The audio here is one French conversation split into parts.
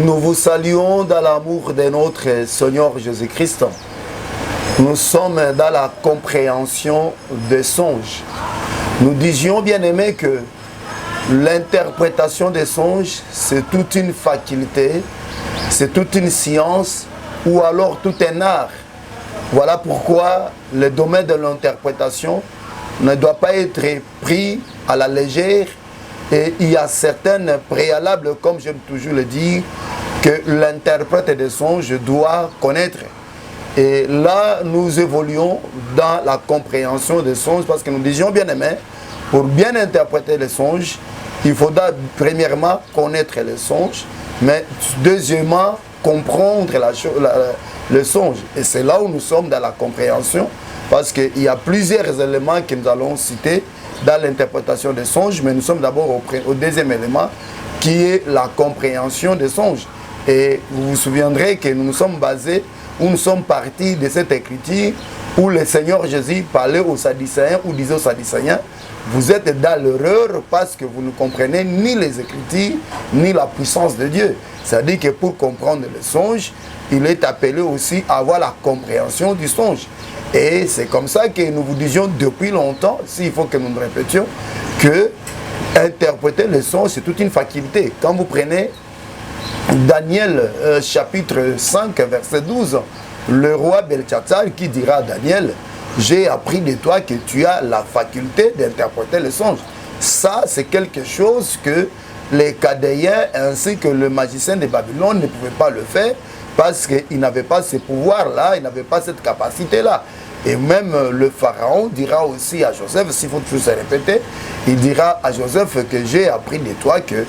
Nous vous saluons dans l'amour de notre Seigneur Jésus-Christ. Nous sommes dans la compréhension des songes. Nous disions, bien-aimés, que l'interprétation des songes, c'est toute une faculté, c'est toute une science ou alors tout un art. Voilà pourquoi le domaine de l'interprétation ne doit pas être pris à la légère. Et il y a certaines préalables, comme j'aime toujours le dire, que l'interprète des songes doit connaître. Et là, nous évoluons dans la compréhension des songes, parce que nous disions, bien aimé, pour bien interpréter les songes, il faudra premièrement connaître les songes, mais deuxièmement, comprendre le songe. Et c'est là où nous sommes dans la compréhension, parce qu'il y a plusieurs éléments que nous allons citer dans l'interprétation des songes, mais nous sommes d'abord au deuxième élément, qui est la compréhension des songes. Et vous vous souviendrez que nous nous sommes basés, où nous sommes partis de cette écriture, où le Seigneur Jésus parlait aux Sadducéens, ou disait aux Sadducéens, vous êtes dans l'erreur parce que vous ne comprenez ni les Écritures, ni la puissance de Dieu. C'est-à-dire que pour comprendre le songe, il est appelé aussi à avoir la compréhension du songe. Et c'est comme ça que nous vous disions depuis longtemps, s'il faut que nous nous répétions, que interpréter le songe, c'est toute une faculté. Quand vous prenez Daniel chapitre 5, verset 12, le roi Belchazzar qui dira à Daniel, j'ai appris de toi que tu as la faculté d'interpréter le songe. Ça, c'est quelque chose que les Chaldéens ainsi que le magicien de Babylone ne pouvaient pas le faire parce qu'ils n'avaient pas ce pouvoir-là, ils n'avaient pas cette capacité-là. Et même le pharaon dira aussi à Joseph, s'il faut toujours se répéter, il dira à Joseph que j'ai appris de toi que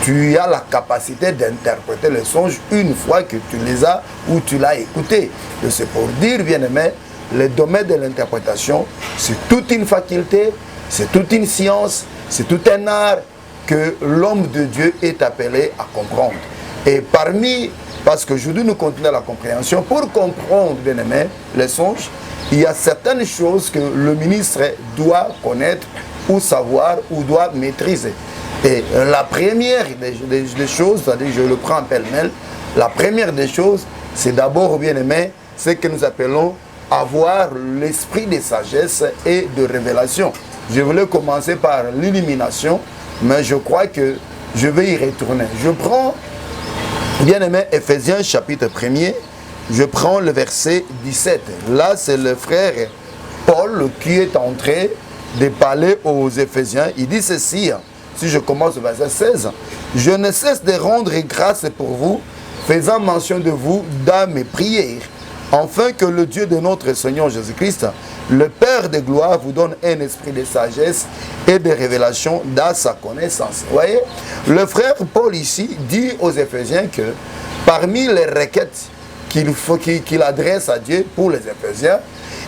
tu as la capacité d'interpréter les songes une fois que tu les as ou tu l'as écouté. Et c'est pour dire, bien aimé, le domaine de l'interprétation, c'est toute une faculté, c'est toute une science, c'est tout un art que l'homme de Dieu est appelé à comprendre. Et parmi, parce qu'aujourd'hui nous continuons la compréhension, pour comprendre, bien aimé, les songes, il y a certaines choses que le ministre doit connaître ou savoir ou doit maîtriser. Et la première des choses, c'est-à-dire je le prends en pêle-mêle, la première des choses, c'est d'abord, bien aimé, ce que nous appelons avoir l'esprit de sagesse et de révélation. Je voulais commencer par l'illumination, mais je crois que je vais y retourner. Je prends, bien aimé, Ephésiens chapitre 1er, je prends le verset 17. Là, c'est le frère Paul qui est en train de parler aux Éphésiens. Il dit ceci, si je commence au verset 16, « Je ne cesse de rendre grâce pour vous, faisant mention de vous dans mes prières, afin que le Dieu de notre Seigneur Jésus-Christ, le Père de gloire, vous donne un esprit de sagesse et de révélation dans sa connaissance. » Vous voyez, le frère Paul ici dit aux Éphésiens que parmi les requêtes qu'il adresse à Dieu pour les Éphésiens,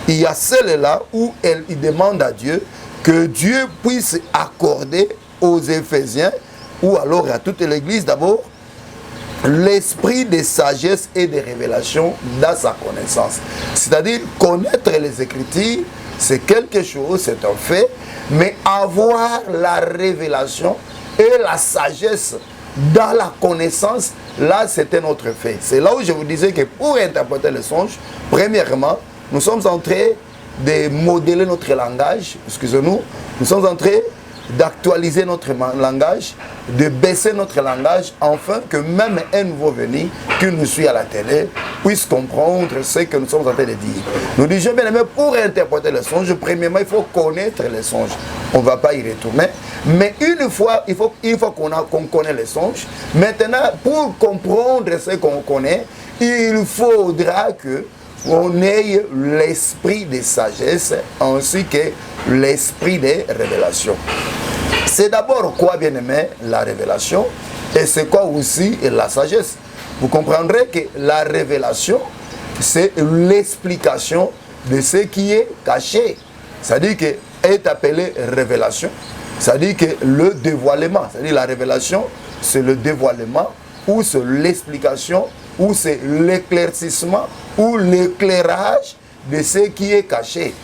il y a celle-là où il demande à Dieu que Dieu puisse accorder aux Éphésiens, ou alors à toute l'Église d'abord, l'esprit de sagesse et de révélation dans sa connaissance. C'est-à-dire connaître les Écritures, c'est quelque chose, c'est un fait, mais avoir la révélation et la sagesse dans la connaissance, là c'est un autre fait. C'est là où je vous disais que pour interpréter le songe, premièrement, nous sommes en train de modeler notre langage, excusez-nous, nous sommes en train d'actualiser notre langage, de baisser notre langage, afin que même un nouveau venu qui nous suit à la télé puisse comprendre ce que nous sommes en train de dire. Nous disons bien aimé, pour interpréter le songe, premièrement, il faut connaître les songes. On ne va pas y retourner. Mais une fois qu'on connaît les songes, maintenant, pour comprendre ce qu'on connaît, il faudra que on ait l'esprit de sagesse ainsi que l'esprit de révélation. C'est d'abord quoi, bien aimé, la révélation, et c'est quoi aussi la sagesse. Vous comprendrez que la révélation, c'est l'explication de ce qui est caché. C'est-à-dire que est appelé révélation, c'est-à-dire que le dévoilement, c'est-à-dire la révélation, c'est le dévoilement, ou c'est l'explication, ou c'est l'éclaircissement, ou l'éclairage de ce qui est caché.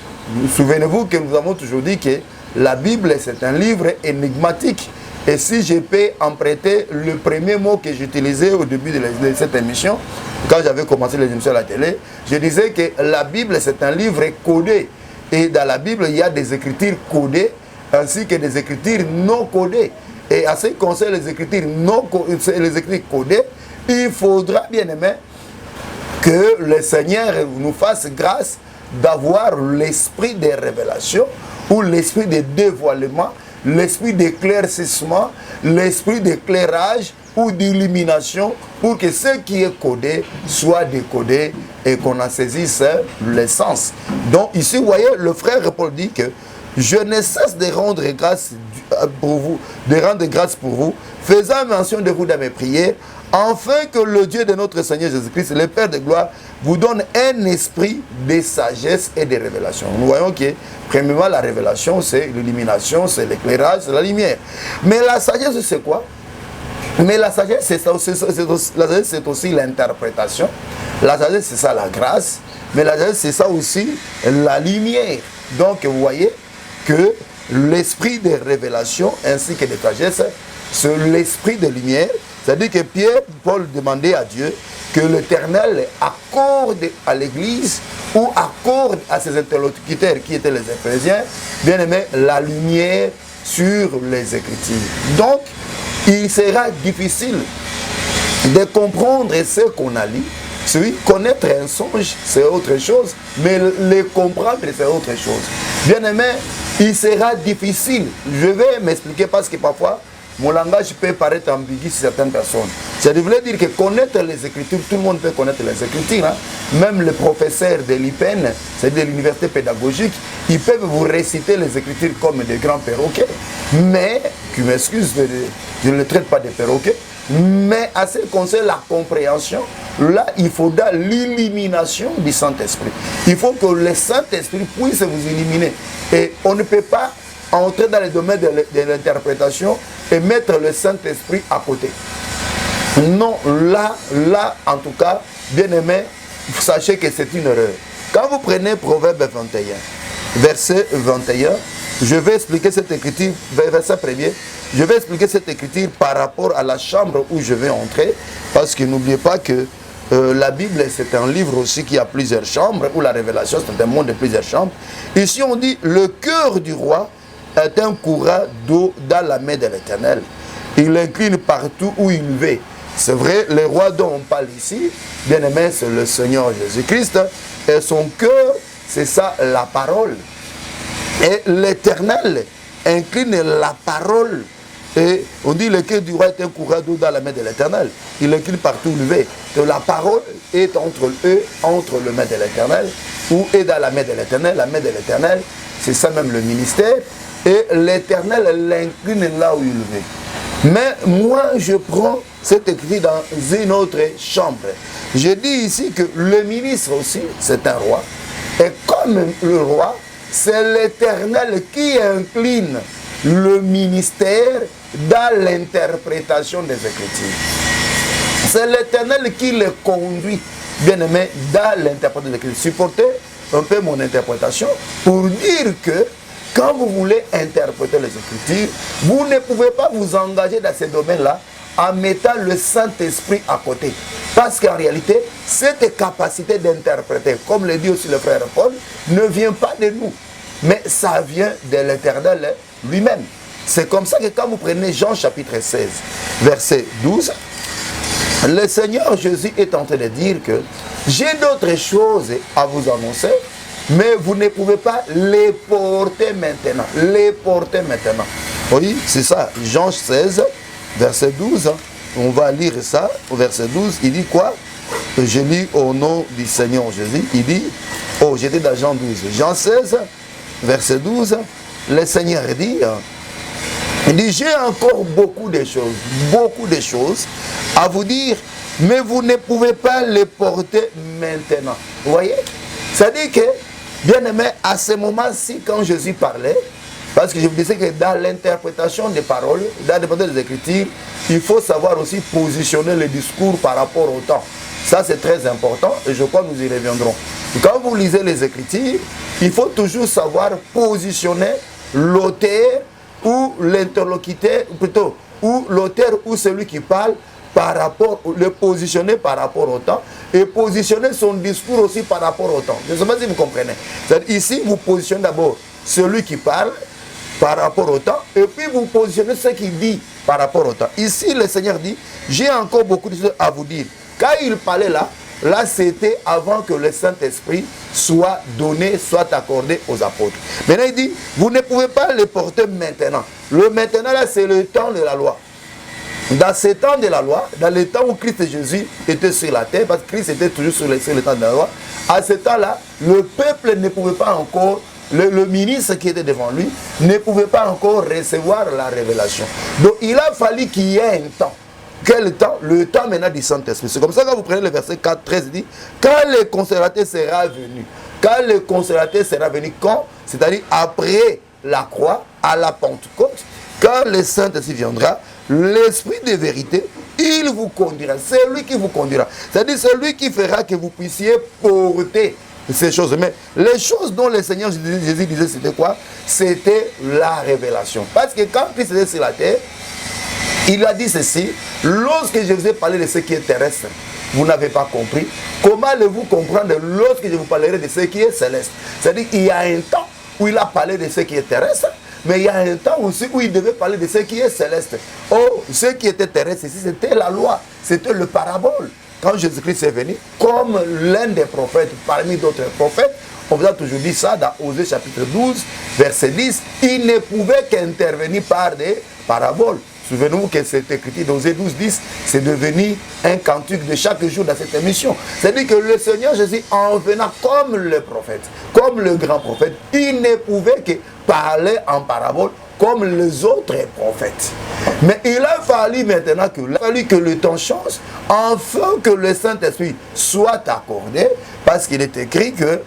Souvenez-vous que nous avons toujours dit que la Bible, c'est un livre énigmatique. Et si je peux emprunter le premier mot que j'utilisais au début de cette émission, quand j'avais commencé les émissions à la télé, je disais que la Bible, c'est un livre codé. Et dans la Bible, il y a des écritures codées ainsi que des écritures non codées. Et à ce qui concerne les écritures codées, il faudra, bien aimé, que le Seigneur nous fasse grâce d'avoir l'esprit des révélations ou l'esprit de dévoilement, l'esprit d'éclaircissement, l'esprit d'éclairage ou d'illumination pour que ce qui est codé soit décodé et qu'on en saisisse l'essence. Donc ici, vous voyez, le frère Paul dit que je ne cesse de rendre grâce pour vous, faisant mention de vous dans mes prières, afin que le Dieu de notre Seigneur Jésus-Christ, le Père de gloire, vous donne un esprit de sagesse et de révélation. Nous voyons que, premièrement, la révélation, c'est l'illumination, c'est l'éclairage, c'est la lumière. Mais la sagesse, c'est quoi? Mais la sagesse, c'est aussi l'interprétation. La sagesse, c'est ça la grâce. Mais la sagesse, c'est ça aussi la lumière. Donc, vous voyez que l'esprit de révélation ainsi que de sagesse, c'est l'esprit de lumière. C'est-à-dire que Paul demandait à Dieu que l'Éternel accorde à l'Église ou accorde à ses interlocuteurs qui étaient les Éphésiens, bien aimé, la lumière sur les Écritures. Donc, il sera difficile de comprendre ce qu'on a lu. Connaître un songe, c'est autre chose, mais le comprendre, c'est autre chose. Bien aimé, il sera difficile. Je vais m'expliquer parce que parfois, mon langage peut paraître ambigu sur certaines personnes. Ça voulait dire que connaître les Écritures, tout le monde peut connaître les Écritures. Hein? Même les professeurs de l'IPEN, c'est-à-dire de l'université pédagogique, ils peuvent vous réciter les Écritures comme des grands perroquets. Mais, tu m'excuses, je ne les traite pas de perroquets. Mais à ce qui concerne la compréhension, là, il faudra l'illumination du Saint-Esprit. Il faut que le Saint-Esprit puisse vous illuminer. Et on ne peut pas entrer dans le domaine de l'interprétation et mettre le Saint-Esprit à côté. Non, là, en tout cas, bien aimé, sachez que c'est une erreur. Quand vous prenez Proverbe 21, verset 21, je vais expliquer cette écriture, verset premier, je vais expliquer cette écriture par rapport à la chambre où je vais entrer, parce que n'oubliez pas que la Bible, c'est un livre aussi qui a plusieurs chambres, où la révélation, c'est un monde de plusieurs chambres. Ici, on dit, le cœur du roi est un courant d'eau dans la main de l'Éternel. Il l'incline partout où il va. C'est vrai, le roi dont on parle ici, bien aimé, c'est le Seigneur Jésus-Christ. Et son cœur, c'est ça, la parole. Et l'Éternel incline la parole. Et on dit, le cœur du roi est un courant d'eau dans la main de l'Éternel. Il l'incline partout où il va. Donc la parole est entre le main de l'Éternel, ou est dans la main de l'Éternel. La main de l'Éternel, c'est ça même le ministère. Et l'Éternel l'incline là où il va. Mais moi, je prends cet écrit dans une autre chambre. Je dis ici que le ministre aussi, c'est un roi. Et comme le roi, c'est l'Éternel qui incline le ministère dans l'interprétation des Écritures. C'est l'Éternel qui le conduit, bien aimé, dans l'interprétation des Écritures. Supportez un peu mon interprétation pour dire que quand vous voulez interpréter les Écritures, vous ne pouvez pas vous engager dans ce domaine-là en mettant le Saint-Esprit à côté. Parce qu'en réalité, cette capacité d'interpréter, comme le dit aussi le frère Paul, ne vient pas de nous, mais ça vient de l'Éternel lui-même. C'est comme ça que quand vous prenez Jean chapitre 16, verset 12, le Seigneur Jésus est en train de dire que j'ai d'autres choses à vous annoncer, mais vous ne pouvez pas les porter maintenant. Les porter maintenant. Oui, c'est ça. Jean 16, verset 12. On va lire ça au verset 12. Il dit quoi? Je lis au nom du Seigneur Jésus. Il dit, oh, j'étais dans Jean 12. Jean 16, verset 12. Le Seigneur dit, j'ai encore beaucoup de choses à vous dire, mais vous ne pouvez pas les porter maintenant. Vous voyez? C'est-à-dire que, bien aimé, à ce moment-ci, quand Jésus parlait, parce que je vous disais que dans l'interprétation des paroles, dans l'interprétation des Écritures, il faut savoir aussi positionner le discours par rapport au temps. Ça, c'est très important et je crois que nous y reviendrons. Et quand vous lisez les Écritures, il faut toujours savoir positionner l'auteur ou l'interlocuteur, plutôt, ou l'auteur ou celui qui parle, par rapport, le positionner par rapport au temps et positionner son discours aussi par rapport au temps. Je ne sais pas si vous comprenez. Ici, vous positionnez d'abord celui qui parle par rapport au temps et puis vous positionnez ce qu'il dit par rapport au temps. Ici, le Seigneur dit, j'ai encore beaucoup de choses à vous dire. Quand il parlait là, c'était avant que le Saint-Esprit soit donné, soit accordé aux apôtres. Maintenant, il dit, vous ne pouvez pas le porter maintenant. Le maintenant, là, c'est le temps de la loi. Dans ce temps de la loi, dans le temps où Christ et Jésus étaient sur la terre, parce que Christ était toujours sur le temps de la loi, à ce temps-là, le peuple ne pouvait pas encore, le ministre qui était devant lui, ne pouvait pas encore recevoir la révélation. Donc il a fallu qu'il y ait un temps. Quel temps? Le temps maintenant du Saint-Esprit. C'est comme ça que quand vous prenez le verset 4, 13, il dit, quand le consolateur sera venu, quand le consolateur sera venu, quand? C'est-à-dire après la croix, à la Pentecôte, quand le Saint-Esprit viendra, l'Esprit de vérité, il vous conduira. C'est lui qui vous conduira. C'est-à-dire, c'est lui qui fera que vous puissiez porter ces choses. Mais les choses dont le Seigneur Jésus disait, c'était quoi? C'était la révélation. Parce que quand Christ était sur la terre, il a dit ceci, lorsque je vous ai parlé de ce qui est terrestre, vous n'avez pas compris. Comment allez-vous comprendre lorsque je vous parlerai de ce qui est céleste? C'est-à-dire qu'il y a un temps où il a parlé de ce qui est terrestre, mais il y a un temps aussi où il devait parler de ce qui est céleste. Oh, ce qui était terrestre ici, c'était la loi, c'était le parabole. Quand Jésus-Christ est venu, comme l'un des prophètes, parmi d'autres prophètes, on vous a toujours dit ça dans Osée chapitre 12, verset 10, il ne pouvait qu'intervenir par des paraboles. Souvenez-vous que cette écriture d'Osée 12, 10, c'est devenu un cantique de chaque jour dans cette émission. C'est-à-dire que le Seigneur Jésus, en venant comme le prophète, comme le grand prophète, il ne pouvait que parler en parabole comme les autres prophètes. Mais il a fallu maintenant que le temps change, afin que le Saint-Esprit soit accordé, parce qu'il est écrit que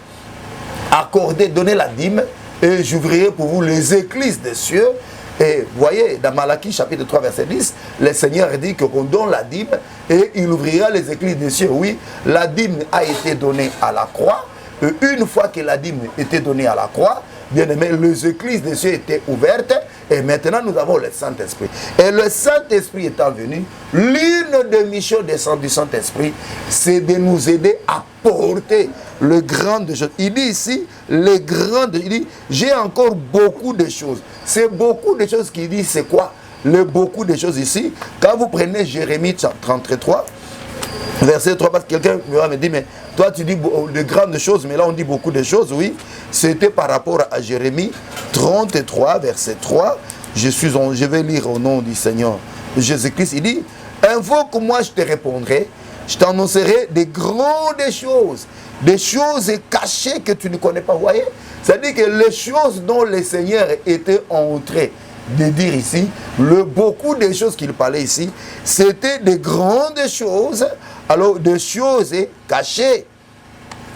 accorder, donner la dîme, et j'ouvrirai pour vous les églises des cieux. Et vous voyez, dans Malachie chapitre 3 verset 10, le Seigneur dit qu'on donne la dîme et il ouvrira les églises des cieux. Oui, la dîme a été donnée à la croix. Et une fois que la dîme était donnée à la croix, bien aimé, les églises des cieux étaient ouvertes et maintenant nous avons le Saint-Esprit. Et le Saint-Esprit étant venu, l'une des missions du Saint-Esprit, c'est de nous aider à porter le grand de choses. Il dit ici, le grand de, il dit, j'ai encore beaucoup de choses. C'est beaucoup de choses qu'il dit, c'est quoi? Le beaucoup de choses ici. Quand vous prenez Jérémie 33, verset 3, parce que quelqu'un me dit, mais toi tu dis de grandes choses, mais là on dit beaucoup de choses, oui. C'était par rapport à Jérémie 33, verset 3. Je vais lire au nom du Seigneur Jésus-Christ. Il dit, invoque-moi, je te répondrai. Je t'annoncerai des grandes choses, des choses cachées que tu ne connais pas. Vous voyez? C'est-à-dire que les choses dont le Seigneur était en train de dire ici, beaucoup de choses qu'il parlait ici, c'était des grandes choses, alors des choses cachées,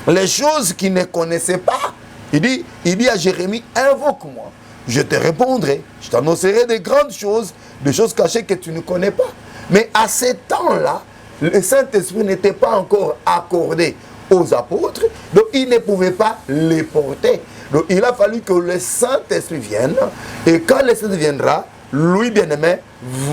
les choses qu'il ne connaissait pas. Il dit à Jérémie, invoque-moi, je te répondrai, je t'annoncerai des grandes choses, des choses cachées que tu ne connais pas. Mais à ce temps-là, le Saint-Esprit n'était pas encore accordé aux apôtres, donc ils ne pouvaient pas les porter. Donc il a fallu que le Saint-Esprit vienne, et quand le Saint-Esprit viendra, lui bien-aimé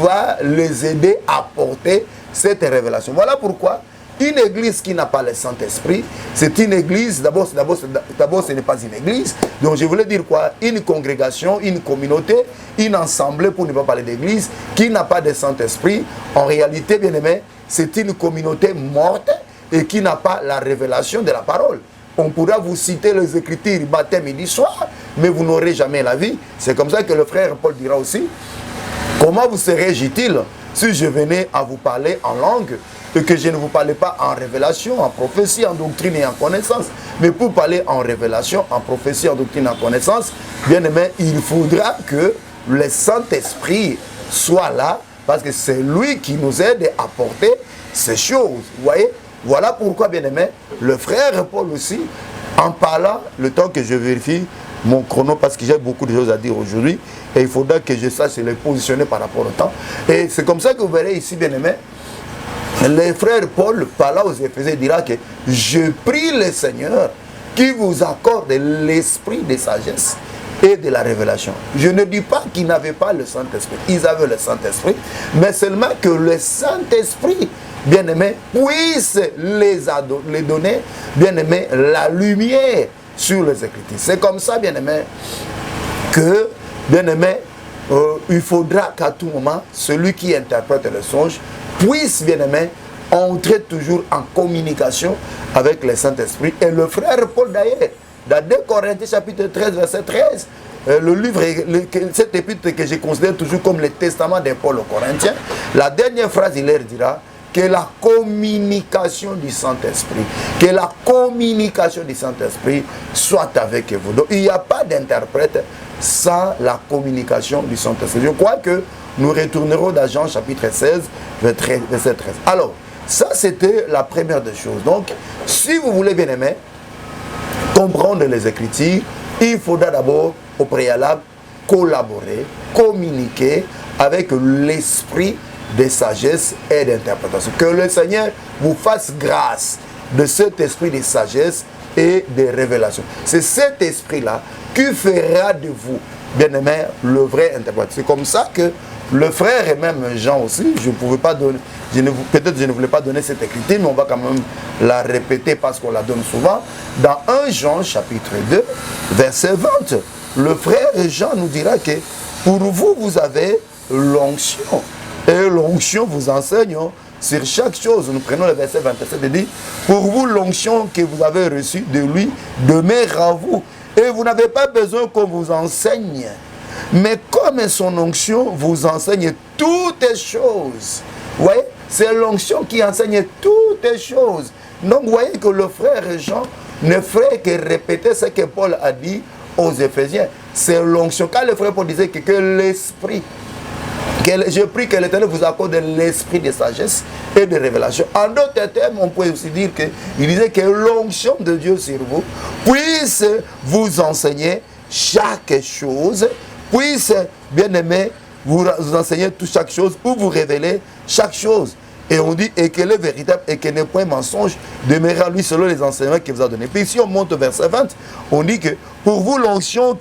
va les aider à porter cette révélation. Voilà pourquoi une église qui n'a pas le Saint-Esprit, c'est une église, d'abord ce n'est pas une église, donc je voulais dire quoi? Une congrégation, une communauté, une assemblée, pour ne pas parler d'église, qui n'a pas de Saint-Esprit, en réalité, bien-aimé, c'est une communauté morte et qui n'a pas la révélation de la parole. On pourra vous citer les Écritures matin, midi, soir, mais vous n'aurez jamais la vie. C'est comme ça que le frère Paul dira aussi, comment vous serais-je-t-il si je venais à vous parler en langue et que je ne vous parlais pas en révélation, en prophétie, en doctrine et en connaissance. Mais pour parler en révélation, en prophétie, en doctrine et en connaissance, bien aimé, il faudra que le Saint-Esprit soit là, parce que c'est lui qui nous aide à porter ces choses. Vous voyez? Voilà pourquoi, bien aimé, le frère Paul aussi, en parlant, le temps que je vérifie mon chrono, parce que j'ai beaucoup de choses à dire aujourd'hui, et il faudra que je sache les positionner par rapport au temps. Et c'est comme ça que vous verrez ici, bien aimé, le frère Paul, parlant aux Éphésiens, dira que je prie le Seigneur qui vous accorde l'esprit de sagesse et de la révélation. Je ne dis pas qu'ils n'avaient pas le Saint-Esprit. Ils avaient le Saint-Esprit, mais seulement que le Saint-Esprit, bien-aimé, puisse les donner, bien-aimé, la lumière sur les Écritures. C'est comme ça, bien-aimé, que, bien-aimé, il faudra qu'à tout moment, celui qui interprète le songe puisse, bien-aimé, entrer toujours en communication avec le Saint-Esprit. Et le frère Paul, d'ailleurs, dans 2 Corinthiens chapitre 13, verset 13, le livre, cet épître que je considère toujours comme le testament de Paul aux Corinthiens, la dernière phrase, il leur dira que la communication du Saint-Esprit, que la communication du Saint-Esprit soit avec vous. Donc il n'y a pas d'interprète sans la communication du Saint-Esprit. Je crois que nous retournerons dans Jean chapitre 16, verset 13. Alors, ça c'était la première des choses. Donc, si vous voulez bien aimer, comprendre les Écritures, il faudra d'abord, au préalable, collaborer, communiquer avec l'esprit de sagesse et d'interprétation. Que le Seigneur vous fasse grâce de cet esprit de sagesse et de révélation. C'est cet esprit-là qui fera de vous, bien-aimé, le vrai interprète. C'est comme ça que le frère et même Jean aussi, je ne pouvais pas donner, peut-être je ne voulais pas donner cette écriture, mais on va quand même la répéter parce qu'on la donne souvent. Dans 1 Jean chapitre 2, verset 20, le frère Jean nous dira que pour vous, vous avez l'onction. Et l'onction vous enseigne sur chaque chose. Nous prenons le verset 27 et dit, pour vous, l'onction que vous avez reçue de lui demeure en vous. Et vous n'avez pas besoin qu'on vous enseigne. Mais comme son onction vous enseigne toutes choses. Vous voyez, c'est l'onction qui enseigne toutes choses. Donc vous voyez que le frère Jean ne ferait que répéter ce que Paul a dit aux Éphésiens. C'est l'onction. Quand le frère Paul disait que l'esprit, je prie que l'Éternel vous accorde l'esprit de sagesse et de révélation. En d'autres termes, on peut aussi dire qu'il disait que l'onction de Dieu sur vous puisse vous enseigner chaque chose, puisse, bien aimé, vous enseigner toute chaque chose ou vous révéler chaque chose. Et on dit, et qu'elle est véritable et qu'elle n'est point mensonge, demeurera lui selon les enseignements qu'il vous a donnés. Puis si on monte au verset 20, on dit que pour vous, l'onction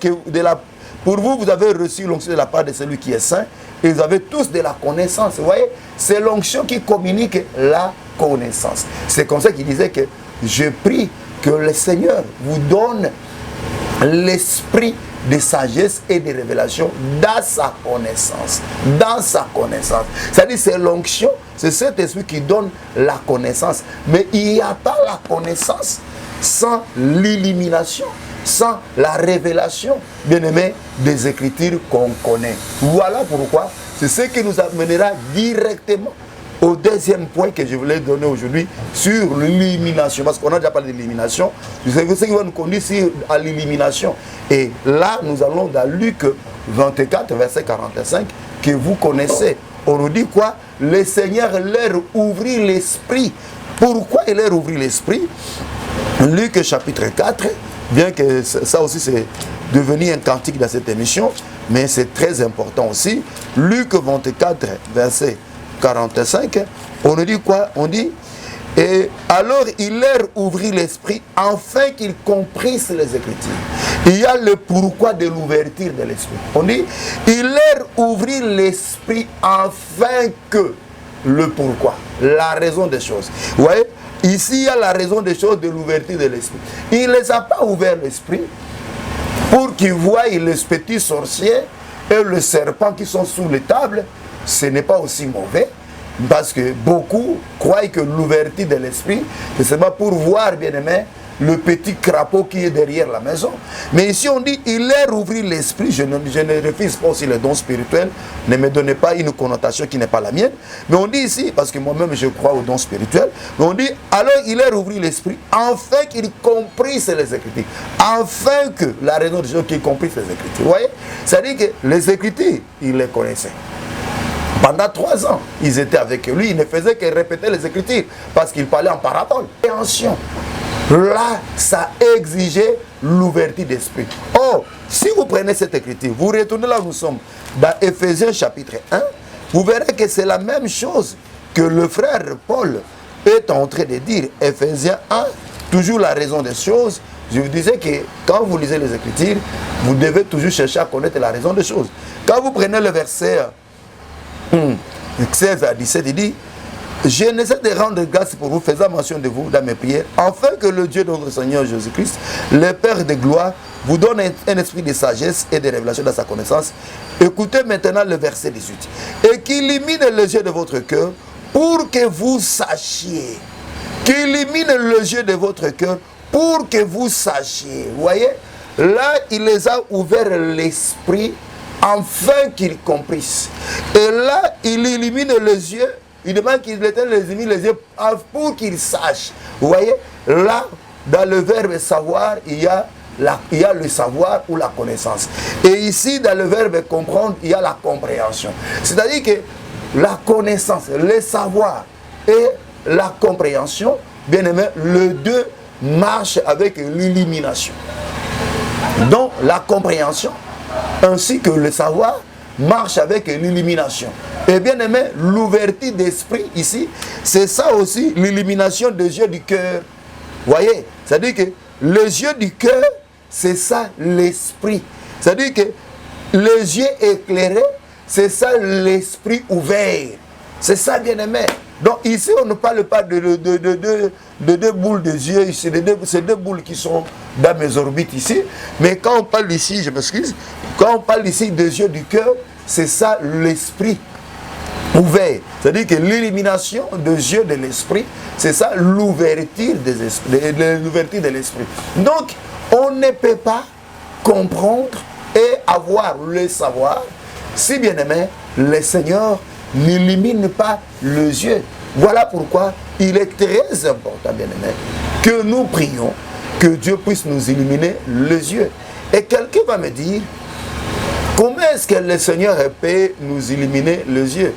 pour vous, vous avez reçu l'onction de la part de celui qui est saint, et vous avez tous de la connaissance. Vous voyez, c'est l'onction qui communique la connaissance. C'est comme ça qu'il disait que je prie que le Seigneur vous donne l'esprit de sagesse et de révélation dans sa connaissance. Dans sa connaissance. C'est-à-dire c'est l'onction, c'est cet esprit qui donne la connaissance. Mais il n'y a pas la connaissance sans l'illumination, sans la révélation, bien aimé, des Écritures qu'on connaît. Voilà pourquoi c'est ce qui nous amènera directement au deuxième point que je voulais donner aujourd'hui sur l'illumination. Parce qu'on a déjà parlé de l'illumination. C'est ce qui va nous conduire à l'illumination. Et là, nous allons dans Luc 24, verset 45, que vous connaissez. On nous dit quoi? Le Seigneur leur ouvrit l'esprit. Pourquoi il leur ouvrit l'esprit? Luc chapitre 4, bien que ça aussi c'est devenu un cantique dans cette émission, mais c'est très important aussi. Luc 24, verset 45, on nous dit quoi? On dit, et alors il leur ouvrit l'esprit afin qu'ils comprissent les Écritures. Il y a le pourquoi de l'ouverture de l'esprit. On dit, il leur ouvrit l'esprit afin que, le pourquoi, la raison des choses. Vous voyez, ici il y a la raison des choses de l'ouverture de l'esprit. Il ne les a pas ouvert l'esprit pour qu'ils voient les petits sorciers et le serpent qui sont sous les tables. Ce n'est pas aussi mauvais, parce que beaucoup croient que l'ouverture de l'esprit, c'est seulement pour voir, bien aimé, le petit crapaud qui est derrière la maison. Mais ici on dit, il leur ouvrit l'esprit. Je ne refuse pas aussi les dons spirituels, ne me donnez pas une connotation qui n'est pas la mienne. Mais on dit ici, parce que moi-même je crois aux dons spirituels, mais on dit, alors il leur ouvrit l'esprit, afin qu'ils comprissent les Écritures. Afin que, la raison des choses qu'ils comprissent les Écritures. Vous voyez, c'est-à-dire que les Écritures, ils les connaissaient. Pendant 3 ans, ils étaient avec lui, ils ne faisaient que répéter les Écritures, parce qu'ils parlaient en parabole. Attention. Là, ça exigeait l'ouverture d'esprit. Oh, si vous prenez cette écriture, vous retournez là où nous sommes, dans Éphésiens chapitre 1, vous verrez que c'est la même chose que le frère Paul est en train de dire. Éphésiens 1, toujours la raison des choses, je vous disais que quand vous lisez les Écritures, vous devez toujours chercher à connaître la raison des choses. Quand vous prenez le verset 16 à 17, il dit: je n'essaie de rendre grâce pour vous, faisant mention de vous dans mes prières, afin que le Dieu de notre Seigneur Jésus-Christ, le Père de gloire, vous donne un esprit de sagesse et de révélation dans sa connaissance. Écoutez maintenant le verset 18. Et qu'il illumine les yeux de votre cœur pour que vous sachiez. Qu'il illumine les yeux de votre cœur pour que vous sachiez. Vous voyez, là, il les a ouverts l'esprit afin qu'ils comprissent. Et là, il illumine les yeux. Il demande qu'il les illumine les yeux pour qu'ils sachent. Vous voyez, là, dans le verbe savoir, il y a le savoir ou la connaissance. Et ici, dans le verbe comprendre, il y a la compréhension. C'est-à-dire que la connaissance, le savoir et la compréhension, bien aimé, les deux marchent avec l'illumination. Donc, la compréhension ainsi que le savoir marche avec l'illumination. Et bien aimé, l'ouverture d'esprit ici, c'est ça aussi, l'illumination des yeux du cœur. Vous voyez, c'est-à-dire que les yeux du cœur, c'est ça l'esprit. C'est-à-dire que les yeux éclairés, c'est ça l'esprit ouvert. C'est ça, bien aimé. Donc ici, on ne parle pas de deux boules de yeux, c'est deux boules qui sont dans mes orbites ici. Mais quand on parle ici, je m'excuse, quand on parle ici des yeux du cœur, c'est ça l'esprit ouvert. C'est-à-dire que l'illumination des yeux de l'esprit, c'est ça l'ouverture de l'esprit. Donc, on ne peut pas comprendre et avoir le savoir si, bien aimé, le Seigneur n'illumine pas les yeux. Voilà pourquoi il est très important, bien aimé, que nous prions, que Dieu puisse nous illuminer les yeux. Et quelqu'un va me dire, comment est-ce que le Seigneur peut nous illuminer les yeux?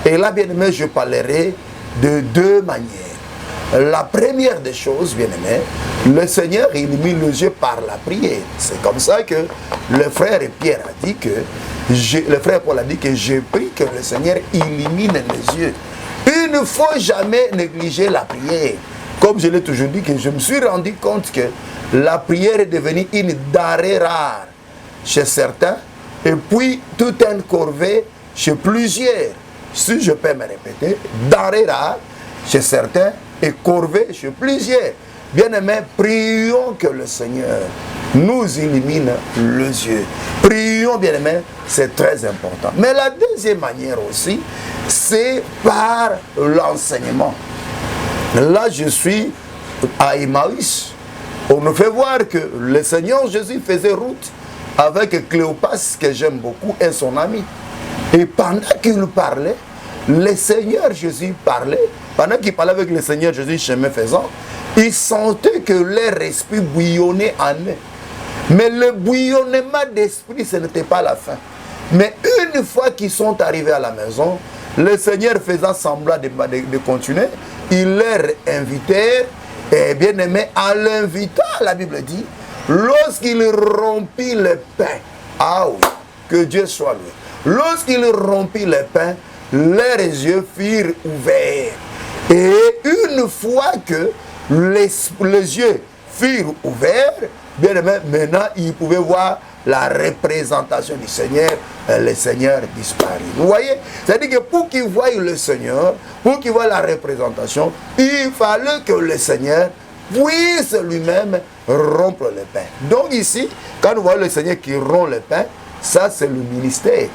Et là, bien aimé, je parlerai de deux manières. La première des choses, bien aimé, le Seigneur illumine les yeux par la prière. C'est comme ça que le frère Pierre a dit que, le frère Paul a dit que je prie que le Seigneur illumine les yeux. Il ne faut jamais négliger la prière. Comme je l'ai toujours dit, que je me suis rendu compte que la prière est devenue une denrée rare chez certains, et puis tout un corvée chez plusieurs. Si je peux me répéter, denrée rare chez certains et corvée chez plusieurs. Bien-aimés, prions que le Seigneur nous illumine les yeux. Prions, bien-aimés, c'est très important. Mais la deuxième manière aussi, c'est par l'enseignement. Là, je suis à Emmaüs. On nous fait voir que le Seigneur Jésus faisait route avec Cléopas, que j'aime beaucoup, et son ami. Et pendant qu'il parlait, le Seigneur Jésus parlait. Pendant qu'il parlait avec le Seigneur Jésus, chemin faisant, ils sentaient que leur esprit bouillonnait en eux. Mais le bouillonnement d'esprit, ce n'était pas la fin. Mais une fois qu'ils sont arrivés à la maison, le Seigneur faisant semblant de continuer, il leur invitait, et bien aimé, en l'invitant, la Bible dit, lorsqu'il rompit le pain, ah oui, que Dieu soit loué. Lorsqu'il rompit le pain, leurs yeux furent ouverts. Et une fois que les yeux furent ouverts, bien aimé, maintenant ils pouvaient voir la représentation du Seigneur, le Seigneur disparu. Vous voyez? C'est-à-dire que pour qu'ils voient le Seigneur, pour qu'ils voient la représentation, il fallait que le Seigneur puisse lui-même rompre le pain. Donc ici, quand nous voyons le Seigneur qui rompt le pain, ça c'est le ministère.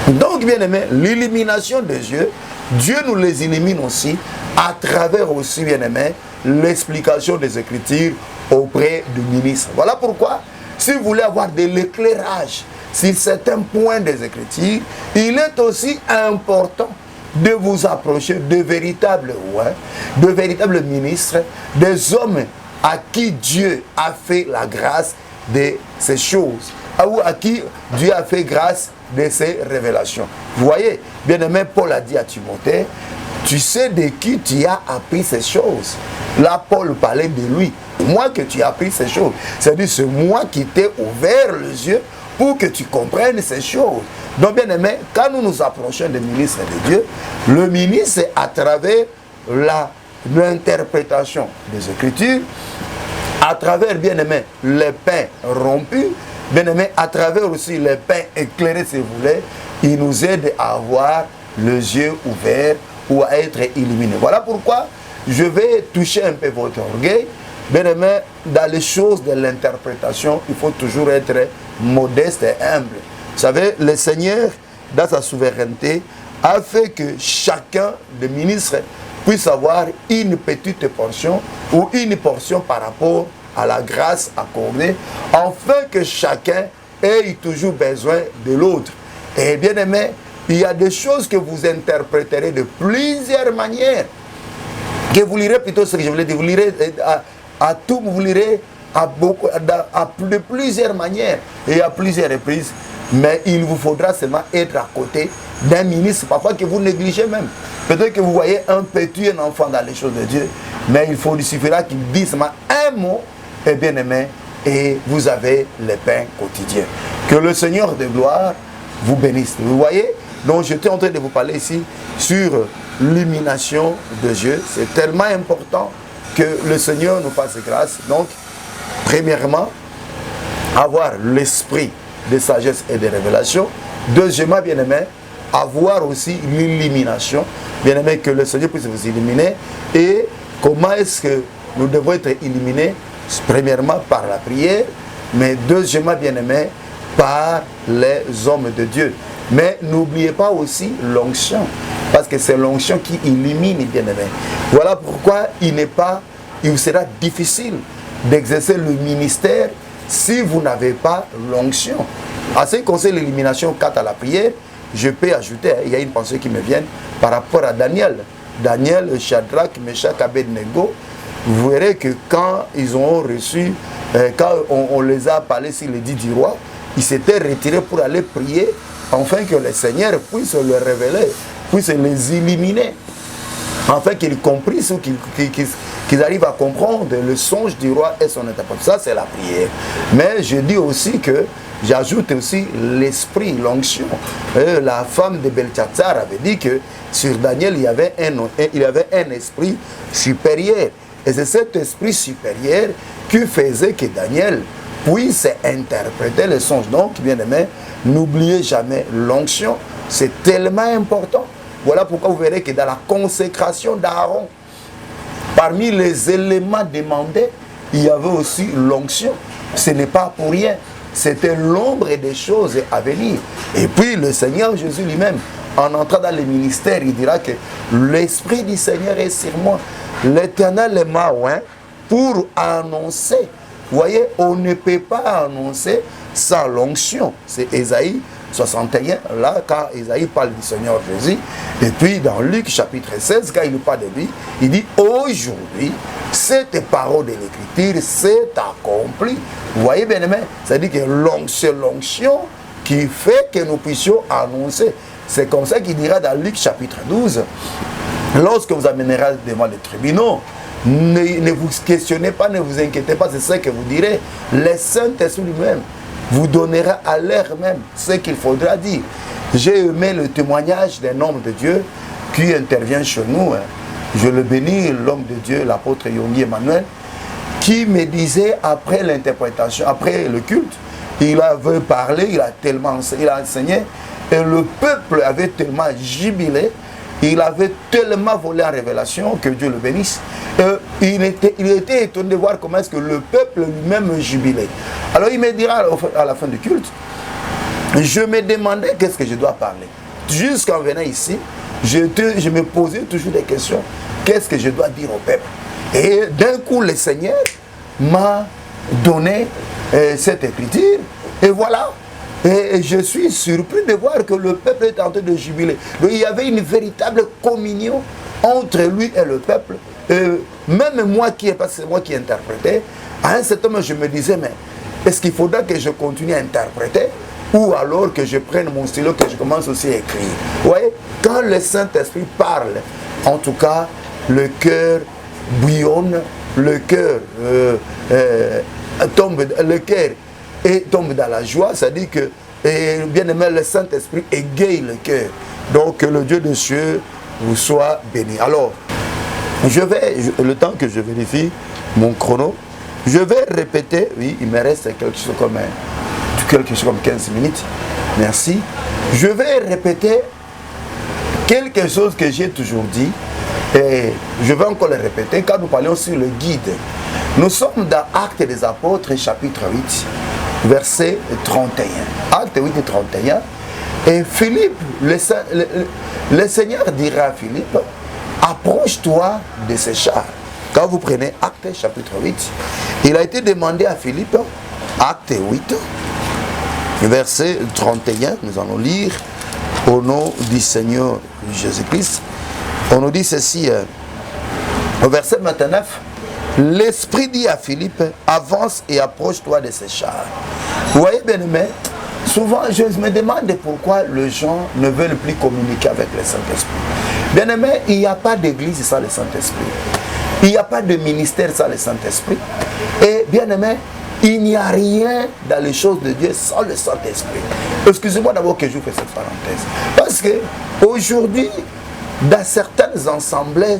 Donc bien aimé, l'illumination des yeux, Dieu nous les illumine aussi à travers aussi, bien aimé, l'explication des Écritures auprès du ministre. Voilà pourquoi, si vous voulez avoir de l'éclairage sur certains points des Écritures, il est aussi important de vous approcher de véritables ministres, des hommes à qui Dieu a fait la grâce de ces choses, ou à qui Dieu a fait grâce de ces révélations. Vous voyez, bien aimé, Paul a dit à Timothée, tu sais de qui tu as appris ces choses. Là, Paul parlait de lui. Moi que tu as appris ces choses. C'est-à-dire, c'est moi qui t'ai ouvert les yeux pour que tu comprennes ces choses. Donc, bien aimé, quand nous nous approchons des ministres de Dieu, le ministre, c'est à travers l'interprétation des Écritures, à travers, bien aimé, les pains rompus, bien aimé, à travers aussi les pains éclairés, si vous voulez, il nous aide à avoir les yeux ouverts ou à être illuminés. Voilà pourquoi je vais toucher un peu votre orgueil. Bien aimé, dans les choses de l'interprétation, il faut toujours être modeste et humble. Vous savez, le Seigneur, dans sa souveraineté, a fait que chacun des ministres puisse avoir une petite portion ou une portion par rapport à la grâce accordée, afin que chacun ait toujours besoin de l'autre. Et bien aimé, il y a des choses que vous interpréterez de plusieurs manières, que vous lirez plutôt ce que je voulais dire, vous lirez à tout, vous lirez de plusieurs manières et à plusieurs reprises, mais il vous faudra seulement être à côté d'un ministre, parfois que vous négligez même. Peut-être que vous voyez un enfant dans les choses de Dieu, mais il suffira qu'il dise seulement un mot, et bien aimé, et vous avez le pain quotidien. Que le Seigneur de gloire vous bénisse. Vous voyez, donc j'étais en train de vous parler ici sur l'illumination de Dieu. C'est tellement important que le Seigneur nous fasse grâce. Donc, premièrement, avoir l'esprit de sagesse et de révélation. Deuxièmement, bien aimé, avoir aussi l'illumination. Bien aimé, que le Seigneur puisse vous illuminer. Et comment est-ce que nous devons être illuminés? Premièrement, par la prière, mais deuxièmement, bien aimé, par les hommes de Dieu. Mais n'oubliez pas aussi l'onction, parce que c'est l'onction qui illumine, bien aimé. Voilà pourquoi il vous sera difficile d'exercer le ministère si vous n'avez pas l'onction. En ce qui concerne l'illumination quant à la prière, je peux ajouter, il y a une pensée qui me vient par rapport à Daniel. Daniel, Shadrach, Meshach, Abednego, vous verrez que quand ils ont reçu, quand on les a parlé sur l'édit du roi, ils s'étaient retirés pour aller prier, afin que le Seigneur puisse le révéler, puisse les illuminer, afin qu'ils comprissent ou qu'ils arrivent à comprendre le songe du roi et son interprétation. Ça, c'est la prière. Mais je dis aussi que, j'ajoute aussi l'esprit, l'onction. La femme de Belchatsar avait dit que sur Daniel, il y avait un esprit supérieur. Et c'est cet esprit supérieur qui faisait que Daniel puisse interpréter les songes. Donc, bien aimé, n'oubliez jamais l'onction. C'est tellement important. Voilà pourquoi vous verrez que dans la consécration d'Aaron, parmi les éléments demandés, il y avait aussi l'onction. Ce n'est pas pour rien. C'était l'ombre des choses à venir. Et puis le Seigneur Jésus lui-même, en entrant dans le ministère, il dira que l'Esprit du Seigneur est sur moi. L'Éternel m'a oint pour annoncer. Vous voyez, on ne peut pas annoncer sans l'onction. C'est Ésaïe 61, là, quand Ésaïe parle du Seigneur Jésus. Et puis dans Luc chapitre 16, quand il nous parle de lui, il dit aujourd'hui, cette parole de l'Écriture s'est accomplie. Vous voyez bien aimé, c'est-à-dire que c'est l'onction qui fait que nous puissions annoncer. C'est comme ça qu'il dira dans Luc chapitre 12, lorsque vous amènerez devant les tribunaux, ne vous questionnez pas, ne vous inquiétez pas, c'est ce que vous direz. Le Saint-Esprit lui-même vous donnera à l'heure même ce qu'il faudra dire. J'ai aimé le témoignage d'un homme de Dieu qui intervient chez nous. Je le bénis, l'homme de Dieu, l'apôtre Yongi Emmanuel, qui me disait après l'interprétation, après le culte, il avait parlé, il a enseigné, et le peuple avait tellement jubilé, il avait tellement volé en révélation, que Dieu le bénisse. Il était étonné de voir comment est-ce que le peuple lui-même jubilait. Alors il me dira à la fin du culte, je me demandais qu'est-ce que je dois parler. Jusqu'en venant ici, je me posais toujours des questions. Qu'est-ce que je dois dire au peuple? Et d'un coup, le Seigneur m'a donné cette écriture. Et voilà. Et je suis surpris de voir que le peuple est en train de jubiler. Donc il y avait une véritable communion entre lui et le peuple. Même moi parce que c'est moi qui interprétais, à un certain moment je me disais, mais est-ce qu'il faudra que je continue à interpréter ou alors que je prenne mon stylo, que je commence aussi à écrire? Vous voyez, quand le Saint-Esprit parle, en tout cas, le cœur bouillonne, le cœur tombe dans la joie, c'est-à-dire que, bien aimé, le Saint-Esprit égaye le cœur. Donc, que le Dieu des cieux vous soit béni. Alors, le temps que je vérifie mon chrono, Je vais répéter, oui, il me reste quelque chose comme 15 minutes. Merci. Je vais répéter quelque chose que j'ai toujours dit et je vais encore le répéter quand nous parlons sur le guide. Nous sommes dans Actes des Apôtres, chapitre 8, verset 31. Acte 8 et 31. Et Philippe, le Seigneur dira à Philippe, approche-toi de ces chars. Quand vous prenez Acte chapitre 8, il a été demandé à Philippe, Acte 8, verset 31, nous allons lire au nom du Seigneur Jésus-Christ. On nous dit ceci, au verset 29, l'Esprit dit à Philippe, avance et approche-toi de ces chars. Vous voyez bien aimé, souvent je me demande pourquoi les gens ne veulent plus communiquer avec le Saint-Esprit. Bien aimé, il n'y a pas d'église sans le Saint-Esprit. Il n'y a pas de ministère sans le Saint-Esprit. Et bien aimé, il n'y a rien dans les choses de Dieu sans le Saint-Esprit. Excusez-moi d'abord que je vous fais cette parenthèse. Parce que aujourd'hui, dans certaines assemblées,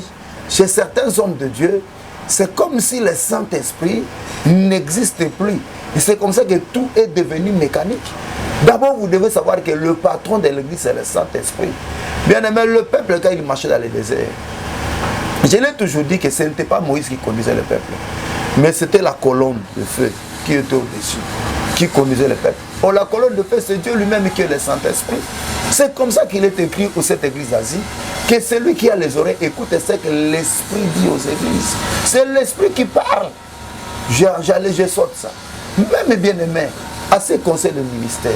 chez certains hommes de Dieu, c'est comme si le Saint-Esprit n'existe plus. Et c'est comme ça que tout est devenu mécanique. D'abord, vous devez savoir que le patron de l'église, c'est le Saint-Esprit. Bien aimé, le peuple, quand il marchait dans le désert, je l'ai toujours dit que ce n'était pas Moïse qui conduisait le peuple, mais c'était la colonne de feu qui était au-dessus, qui conduisait le peuple. Oh, la colonne de feu, c'est Dieu lui-même qui est le Saint-Esprit. C'est comme ça qu'il est écrit pour cette église d'Asie, que celui qui a les oreilles écoute ce que l'Esprit dit aux églises. C'est l'Esprit qui parle. Je saute ça. Même bien aimé, à ce conseil de ministère,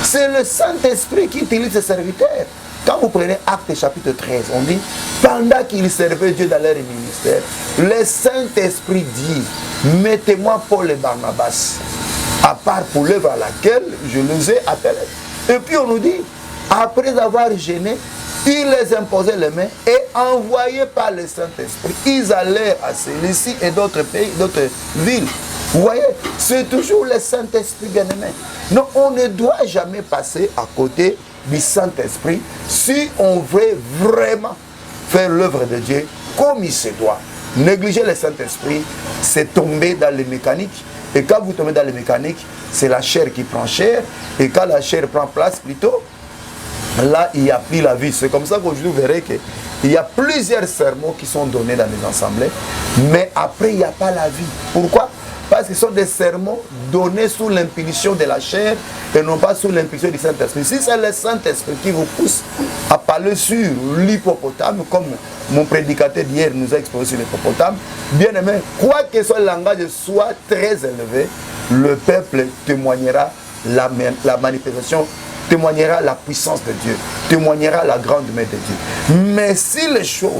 c'est le Saint-Esprit qui utilise ses serviteurs. Quand vous prenez Acte chapitre 13, on dit, pendant qu'ils servaient Dieu dans leur ministère, le Saint-Esprit dit, mettez-moi Paul et Barnabas, à part pour l'œuvre à laquelle je les ai appelés. Et puis on nous dit, après avoir gêné, ils les imposaient les mains et envoyés par le Saint-Esprit, ils allèrent à Cilicie et d'autres pays, d'autres villes. Vous voyez, c'est toujours le Saint-Esprit bien-aimé. Non, on ne doit jamais passer à côté du Saint-Esprit si on veut vraiment faire l'œuvre de Dieu comme il se doit. Négliger le Saint-Esprit, c'est tomber dans les mécaniques. Et quand vous tombez dans les mécaniques, c'est la chair qui prend chair. Et quand la chair prend place plutôt, là, il n'y a plus la vie. C'est comme ça qu'aujourd'hui, vous verrez qu'il y a plusieurs sermons qui sont donnés dans les assemblées. Mais après, il n'y a pas la vie. Pourquoi ? Parce que ce sont des sermons donnés sous l'impulsion de la chair et non pas sous l'impulsion du Saint-Esprit. Si c'est le Saint-Esprit qui vous pousse à parler sur l'hippopotame, comme mon prédicateur d'hier nous a exposé sur l'hippopotame, bien aimé, quoi que soit le langage soit très élevé, le peuple témoignera la manifestation, témoignera la puissance de Dieu, témoignera la grande main de Dieu. Mais si les choses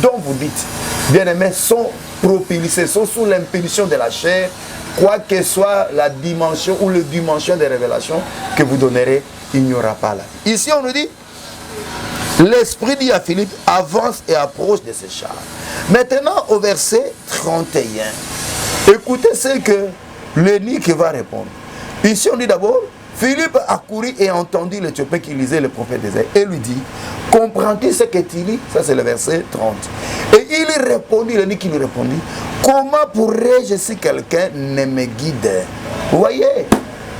dont vous dites, bien aimé, sont propulsées, sont sous l'impulsion de la chair, quoi que soit la dimension ou le dimension des révélations que vous donnerez, il n'y aura pas là. Ici on nous dit, l'Esprit dit à Philippe, avance et approche de ces chars. Maintenant au verset 31, écoutez ce que l'Énike va répondre. Ici on dit d'abord, Philippe a couru et entendu l'Éthiopien qui lisait le prophète d'Ésaïe et lui dit, comprends-tu ce que tu lis? Ça c'est le verset 30. Et il répondit, l'Énike lui répondit, comment pourrais-je si quelqu'un ne me guide? Vous voyez?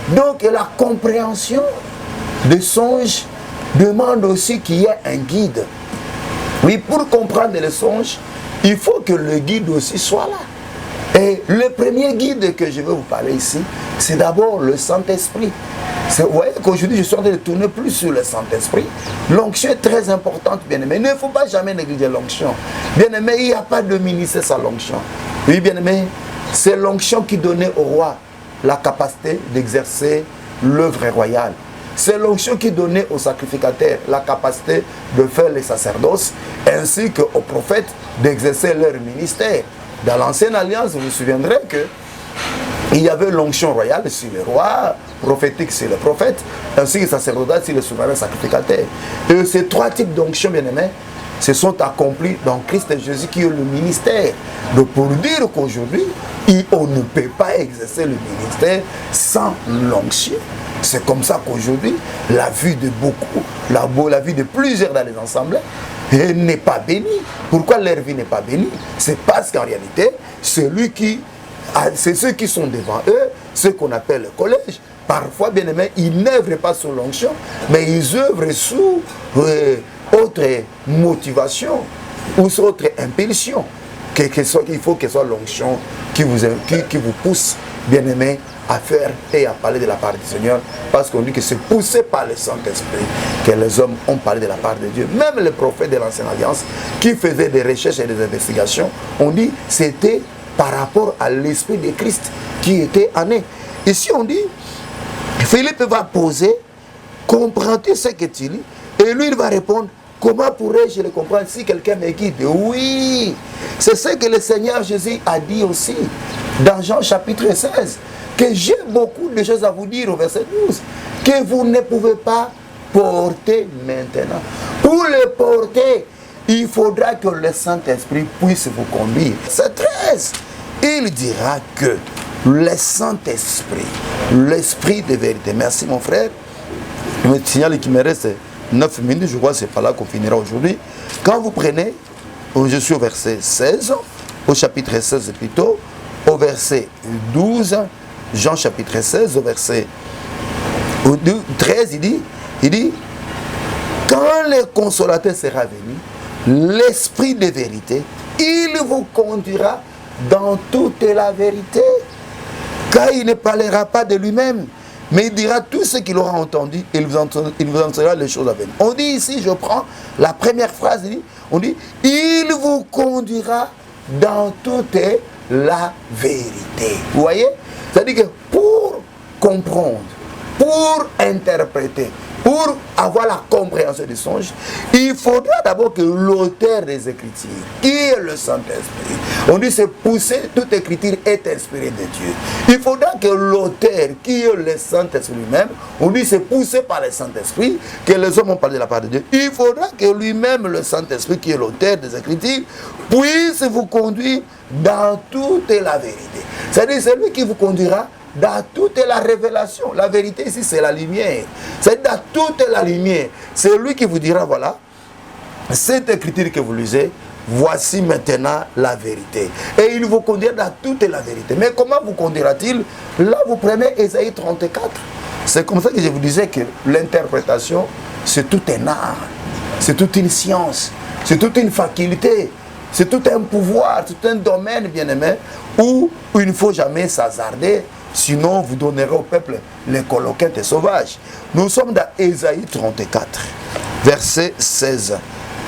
Donc la compréhension des songes demande aussi qu'il y ait un guide. Oui, pour comprendre les songes, il faut que le guide aussi soit là. Et le premier guide que je vais vous parler ici, c'est d'abord le Saint-Esprit. Vous voyez qu'aujourd'hui, je suis en train de tourner plus sur le Saint-Esprit. L'onction est très importante, bien-aimé. Il ne faut pas jamais négliger l'onction. Bien-aimé, il n'y a pas de ministère sans l'onction. Oui, bien-aimé, c'est l'onction qui donnait au roi la capacité d'exercer l'œuvre royale. C'est l'onction qui donnait aux sacrificateurs la capacité de faire les sacerdoces, ainsi qu'aux prophètes d'exercer leur ministère. Dans l'ancienne alliance, vous vous souviendrez qu'il y avait l'onction royale sur les rois, prophétique sur les prophètes, ainsi que sacerdotal sur les souverains sacrificateurs. Et ces trois types d'onction, bien-aimés, se sont accomplis dans Christ Jésus qui est le ministère. Donc pour dire qu'aujourd'hui, on ne peut pas exercer le ministère sans l'onction. C'est comme ça qu'aujourd'hui, la vie de beaucoup, la vie de plusieurs dans les assemblées, n'est pas bénie. Pourquoi leur vie n'est pas bénie? C'est parce qu'en réalité, celui qui c'est ceux qui sont devant eux, ceux qu'on appelle le collège. Parfois, bien aimé, ils n'œuvrent pas sous l'onction, mais ils œuvrent sous autre motivation ou sous autre impulsion. Il faut que ce soit l'onction qui vous pousse, bien aimé, à faire et à parler de la part du Seigneur, parce qu'on dit que c'est poussé par le Saint-Esprit que les hommes ont parlé de la part de Dieu. Même les prophètes de l'Ancienne Alliance qui faisaient des recherches et des investigations, on dit c'était par rapport à l'Esprit de Christ qui était en eux. Ici on dit, Philippe va poser, comprends-tu ce que tu lis? Et lui il va répondre, comment pourrais-je le comprendre si quelqu'un me guide? Oui, c'est ce que le Seigneur Jésus a dit aussi dans Jean chapitre 16, que j'ai beaucoup de choses à vous dire au verset 12, que vous ne pouvez pas porter maintenant. Pour le porter, il faudra que le Saint-Esprit puisse vous conduire. C'est 13. Il dira que le Saint-Esprit, l'Esprit de vérité. Merci mon frère. Je me signale qu'il me reste 9 minutes, je crois que c'est pas là qu'on finira aujourd'hui. Quand vous prenez, je suis au verset 16, au chapitre 16 plutôt, au verset 12, Jean chapitre 16, au verset 13, il dit, quand le consolateur sera venu, l'Esprit de vérité, il vous conduira dans toute la vérité, car il ne parlera pas de lui-même, mais il dira tout ce qu'il aura entendu, et il vous enseignera les choses à venir. On dit ici, je prends la première phrase, on dit, il vous conduira dans toute la vérité. Vous voyez? C'est-à-dire que pour comprendre, pour interpréter, pour avoir la compréhension du songe, il faudra d'abord que l'auteur des Écritures, qui est le Saint-Esprit, on dit c'est pousser, toute écriture est inspirée de Dieu. Il faudra que l'auteur, qui est le Saint-Esprit lui-même, on dit c'est poussé par le Saint-Esprit, que les hommes ont parlé de la part de Dieu. Il faudra que lui-même, le Saint-Esprit, qui est l'auteur des Écritures, puisse vous conduire dans toute la vérité. C'est-à-dire c'est lui qui vous conduira dans toute la révélation. La vérité ici, c'est la lumière. C'est dans toute la lumière. C'est lui qui vous dira, voilà, cette écriture que vous lisez, voici maintenant la vérité. Et il vous conduira dans toute la vérité. Mais comment vous conduira-t-il? Là, vous prenez Ésaïe 34. C'est comme ça que je vous disais que l'interprétation, c'est tout un art. C'est toute une science. C'est toute une faculté. C'est tout un pouvoir, tout un domaine, bien aimé, où il ne faut jamais s'hasarder. Sinon, vous donnerez au peuple les colloquettes sauvages. Nous sommes dans Ésaïe 34, verset 16.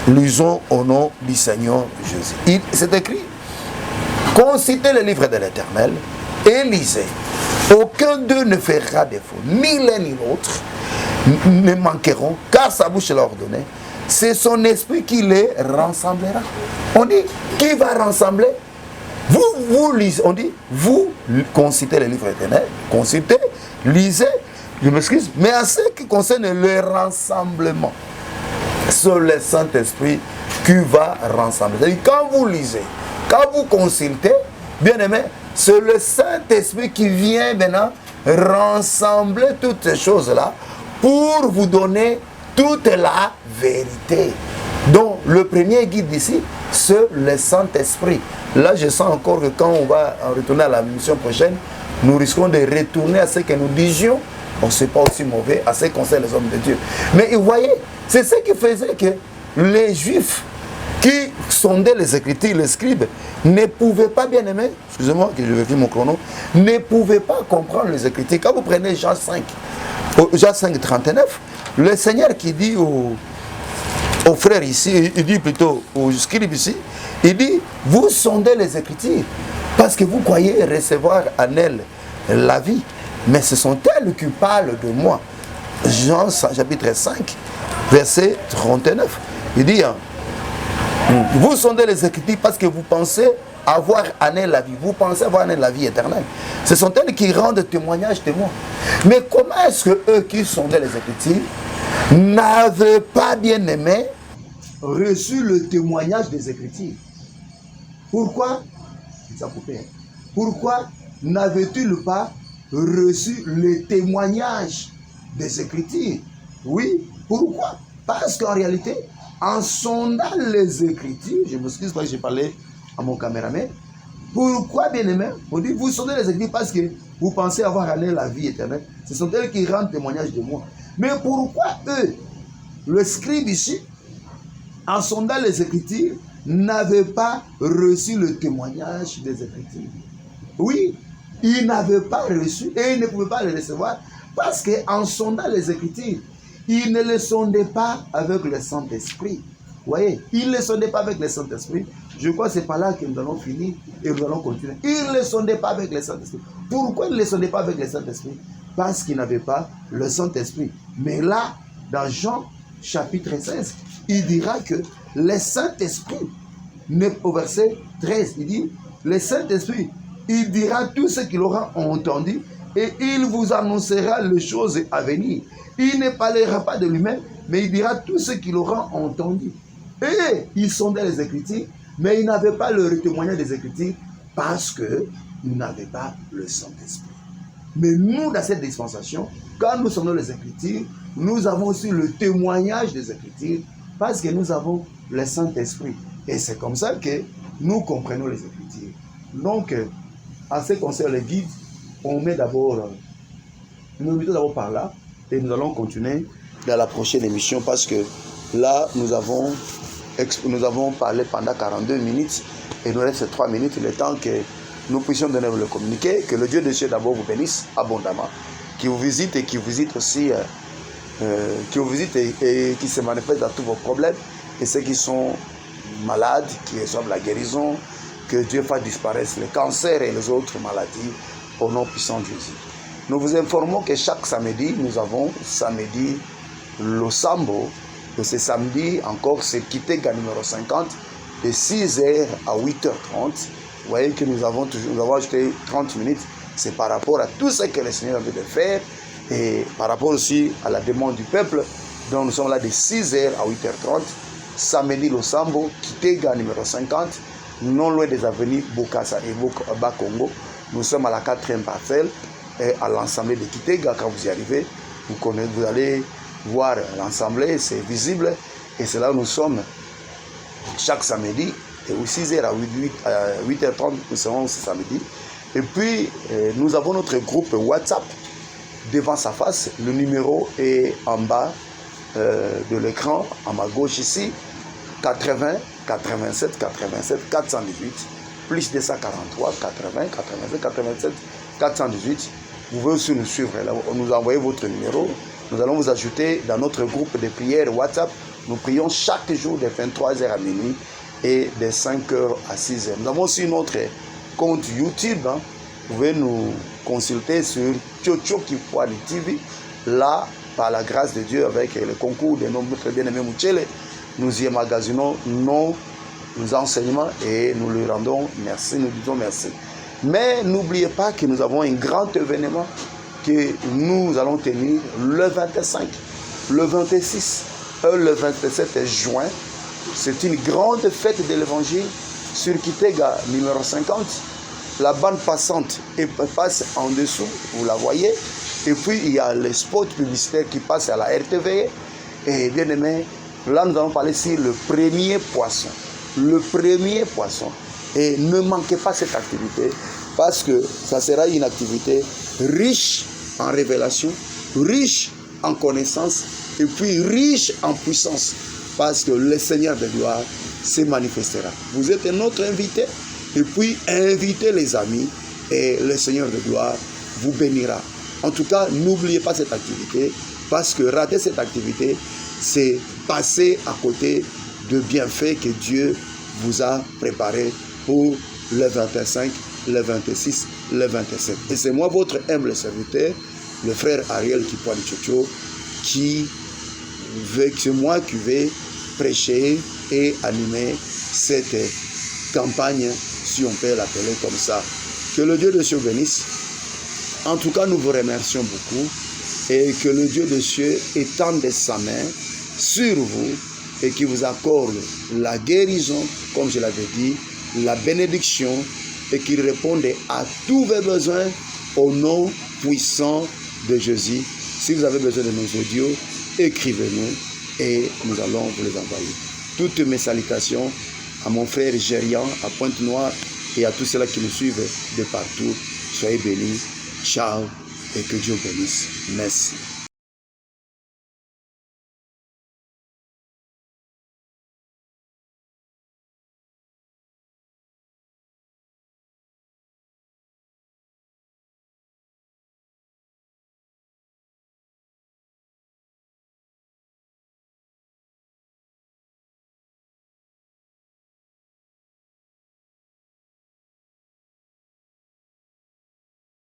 Lisons au nom du Seigneur Jésus. C'est écrit, consultez le livre de l'Éternel et lisez. Aucun d'eux ne fera défaut, ni l'un ni l'autre ne manqueront, car sa bouche l'a ordonné. C'est son esprit qui les rassemblera. On dit, qui va rassembler? Vous lisez, on dit, vous consultez le livre éternel, consultez, lisez, je m'excuse, mais à ce qui concerne le rassemblement, c'est le Saint-Esprit qui va rassembler. C'est-à-dire, quand vous lisez, quand vous consultez, bien aimé, c'est le Saint-Esprit qui vient maintenant rassembler toutes ces choses-là pour vous donner toute la vérité. Donc, le premier guide ici, c'est le Saint-Esprit. Là, je sens encore que quand on va retourner à la mission prochaine, nous risquons de retourner à ce que nous disions. On n'est pas aussi mauvais à ce qui concerne les hommes de Dieu. Mais vous voyez, c'est ce qui faisait que les Juifs qui sondaient les Écritures, les scribes, ne pouvaient pas, bien aimer, excusez-moi que je vérifie mon chrono, ne pouvaient pas comprendre les Écritures. Quand vous prenez Jean 5, 39, le Seigneur qui dit aux frères ici, il dit plutôt aux scribes ici, il dit, vous sondez les Écritures parce que vous croyez recevoir en elles la vie, mais ce sont elles qui parlent de moi. Jean chapitre 5, verset 39, il dit, vous sondez les Écritures parce que vous pensez avoir en elles la vie, vous pensez avoir en elles la vie éternelle. Ce sont elles qui rendent témoignage de moi. Mais comment est-ce que eux qui sondaient les Écritures n'avaient pas, bien aimé, reçu le témoignage des Écritures? Pourquoi? Pourquoi n'avaient-ils pas reçu le témoignage des Écritures? Oui, pourquoi? Parce qu'en réalité, en sondant les Écritures, je m'excuse parce que j'ai parlé à mon caméraman, Pourquoi, bien-aimés? On dit, vous sondez les Écritures parce que vous pensez avoir allé la vie éternelle. Ce sont elles qui rendent témoignage de moi. Mais pourquoi eux, le scribe ici, en sondant les Écritures, n'avaient pas reçu le témoignage des Écritures? Oui, ils n'avaient pas reçu et ils ne pouvaient pas le recevoir parce qu'en sondant les Écritures, ils ne les sondaient pas avec le Saint-Esprit. Vous voyez, ils ne les sondaient pas avec le Saint-Esprit. Je crois que c'est par là que nous allons finir et nous allons continuer. Ils ne les sondaient pas avec le Saint-Esprit. Pourquoi ils ne les sondaient pas avec le Saint-Esprit? Parce qu'ils n'avaient pas le Saint-Esprit. Mais là, dans Jean chapitre 16, il dira que le Saint-Esprit, au verset 13, il dit, le Saint-Esprit, il dira tout ce qu'il aura entendu et il vous annoncera les choses à venir. Il ne parlera pas de lui-même, mais il dira tout ce qu'il aura entendu. Et ils sondaient les Écritures, mais ils n'avaient pas le témoignage des Écritures parce qu'ils n'avaient pas le Saint-Esprit. Mais nous, dans cette dispensation, quand nous sondons les Écritures, nous avons aussi le témoignage des Écritures parce que nous avons le Saint-Esprit. Et c'est comme ça que nous comprenons les Écritures. Donc, en ce qui concerne les guides, on met d'abord, nous mettons d'abord par là et nous allons continuer dans la prochaine émission parce que là, nous avons parlé pendant 42 minutes et nous reste 3 minutes, le temps que nous puissions donner le communiqué. Que le Dieu de Dieu d'abord vous bénisse abondamment, qui vous visite et qui vous visite aussi, et qui se manifeste dans tous vos problèmes et ceux qui sont malades, qui reçoivent la guérison, que Dieu fasse disparaître le cancer et les autres maladies au nom puissant de Jésus. Nous vous informons que chaque samedi, nous avons samedi Losambo. Et ce samedi encore, c'est Kitega numéro 50, de 6h à 8h30. Vous voyez que nous avons ajouté 30 minutes. C'est par rapport à tout ce que le Seigneur a envie de faire et par rapport aussi à la demande du peuple. Donc nous sommes là de 6h à 8h30. Samedi Losambo, Kitega numéro 50, non loin des avenues Bokassa et Bakongo. Nous sommes à la 4e parcelle et à l'ensemble de Kitega. Quand vous y arrivez, vous allez voir l'ensemble, c'est visible. Et c'est là où nous sommes chaque samedi. Et au 6h à 8h30, nous serons ce samedi. Et puis, nous avons notre groupe WhatsApp devant sa face. Le numéro est en bas de l'écran, à ma gauche ici. 80 87 87 418 plus 243 80 87 87 418. Vous pouvez aussi nous suivre là, nous envoyez votre numéro. Nous allons vous ajouter dans notre groupe de prière WhatsApp. Nous prions chaque jour de 23h à minuit et de 5h à 6h. Nous avons aussi notre compte YouTube. Vous pouvez nous consulter sur Tchotcho Kipwani TV. Là, par la grâce de Dieu, avec le concours de notre bien-aimé Mouchele, nous y emmagasinons nos enseignements et nous lui rendons merci, nous disons merci. Mais n'oubliez pas que nous avons un grand événement que nous allons tenir le 25, le 26 et le 27 juin. C'est une grande fête de l'évangile sur Kitega numéro 50. La bande passante passe en dessous, vous la voyez. Et puis il y a les spots publicitaires qui passent à la RTV. Et bien aimé, là nous allons parler sur le premier poisson. Le premier poisson. Et ne manquez pas cette activité parce que ça sera une activité riche en révélation, riche en connaissance et puis riche en puissance parce que le Seigneur de gloire se manifestera. Vous êtes notre invité et puis invitez les amis et le Seigneur de gloire vous bénira. En tout cas, n'oubliez pas cette activité parce que rater cette activité, c'est passer à côté de bienfaits que Dieu vous a préparés pour le 25, le 26, le 27. Et c'est moi, votre humble serviteur, le frère Ariel Kipwani Tchotcho, c'est moi qui vais prêcher et animer cette campagne, si on peut l'appeler comme ça. Que le Dieu de Dieu bénisse. En tout cas, nous vous remercions beaucoup et que le Dieu de cieux étende sa main sur vous et qu'il vous accorde la guérison, comme je l'avais dit, la bénédiction et qu'il réponde à tous vos besoins au nom puissant de Jésus. Si vous avez besoin de nos audios, écrivez-nous et nous allons vous les envoyer. Toutes mes salutations à mon frère Gérian à Pointe-Noire et à tous ceux-là qui nous suivent de partout. Soyez bénis. Ciao et que Dieu bénisse. Merci.